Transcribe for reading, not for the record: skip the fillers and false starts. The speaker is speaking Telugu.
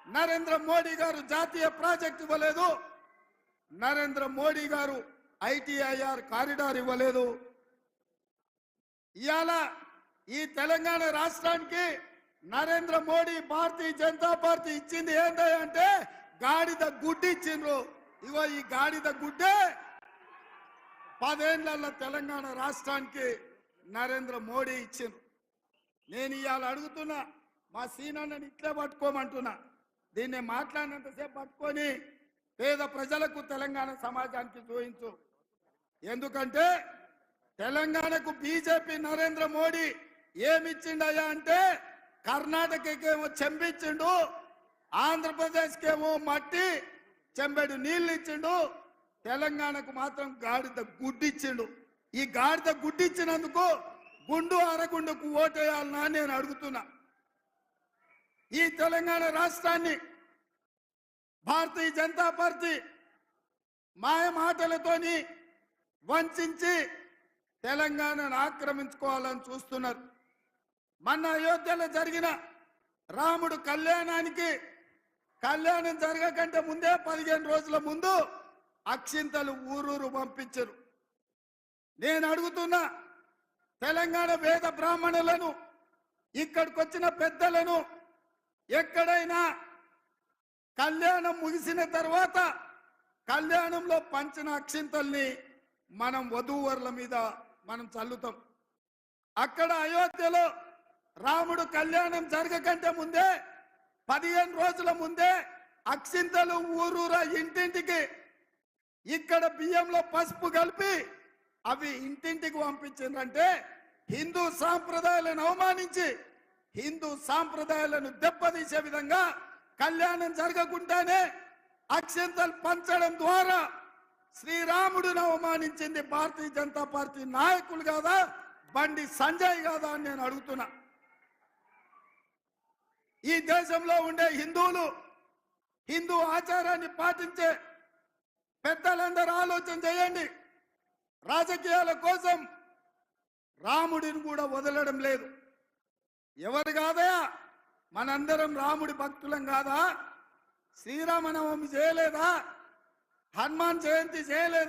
నరేంద్ర మోడీ గారు జాతీయ ప్రాజెక్ట్ ఇవ్వలేదు, నరేంద్ర మోడీ గారు ఐటీఐఆర్ కారిడార్ ఇవ్వలేదు. ఇవాళ ఈ తెలంగాణ రాష్ట్రానికి నరేంద్ర మోడీ భారతీయ జనతా పార్టీ ఇచ్చింది ఏంటంటే గాడిద గుడ్డి ఇచ్చిండ్రు. ఇగో ఈ గాడిద గుడ్డే 10 ఏళ్ల తెలంగాణ రాష్ట్రానికి నరేంద్ర మోడీ ఇచ్చిండ్రు. నేను ఇవాళ అడుగుతున్నా, మా సీనన్నని ఇట్లే పట్టుకోమంటున్నా, దీన్ని మాట్లాడినంతసేపు పట్టుకొని పేద ప్రజలకు తెలంగాణ సమాజానికి చూపించు. ఎందుకంటే తెలంగాణకు బీజేపీ నరేంద్ర మోడీ ఏమిచ్చిండయా అంటే కర్ణాటకకేమో చెంబిచ్చిండు, ఆంధ్రప్రదేశ్కేమో మట్టి చెంబెడు నీళ్ళు ఇచ్చిండు, తెలంగాణకు మాత్రం గాడిద గుడ్డిచ్చిండు. ఈ గాడిద గుడ్డిచ్చినందుకు గుండు అరగుండుకు ఓటేయాలనా నేను అడుగుతున్నా. ఈ తెలంగాణ రాష్ట్రాన్ని భారతీయ జనతా పార్టీ మాయ మాటలతోని వంచి తెలంగాణను ఆక్రమించుకోవాలని చూస్తున్నారు. మొన్న అయోధ్యలో జరిగిన రాముడు కళ్యాణం జరగకంటే ముందే 15 రోజుల ముందు అక్షింతలు ఊరూరు పంపించరు. నేను అడుగుతున్నా, తెలంగాణ వేద బ్రాహ్మణులను, ఇక్కడికి వచ్చిన పెద్దలను ఎక్కడైనా కళ్యాణం ముగిసిన తర్వాత కళ్యాణంలో పంచిన అక్షింతల్ని మనం వధూవరుల మీద మనం చల్లుతాం. అక్కడ అయోధ్యలో రాముడు కళ్యాణం జరగకంటే ముందే 15 రోజుల ముందే అక్షింతలు ఊరూరా ఇంటింటికి ఇక్కడ బియ్యంలో పసుపు కలిపి అవి ఇంటింటికి పంపించిందంటే హిందూ సాంప్రదాయాలను అవమానించి హిందూ సాంప్రదాయాలను దెబ్బతీసే విధంగా కళ్యాణం జరగకుండానే అక్షింతలు పంచడం ద్వారా శ్రీరాముడిని అవమానించింది భారతీయ జనతా పార్టీ నాయకులు కాదా, బండి సంజయ్ కాదా అని నేను అడుగుతున్నా. ఈ దేశంలో ఉండే హిందువులు, హిందూ ఆచారాన్ని పాటించే పెద్దలందరూ ఆలోచన చేయండి. రాజకీయాల కోసం రాముడిని కూడా వదలడం లేదు. ఎవరు కాదయా, మనందరం రాముడి భక్తులం కాదా? శ్రీరామనవమి చేయలేదా? హనుమాన్ జయంతి చేయలేదా?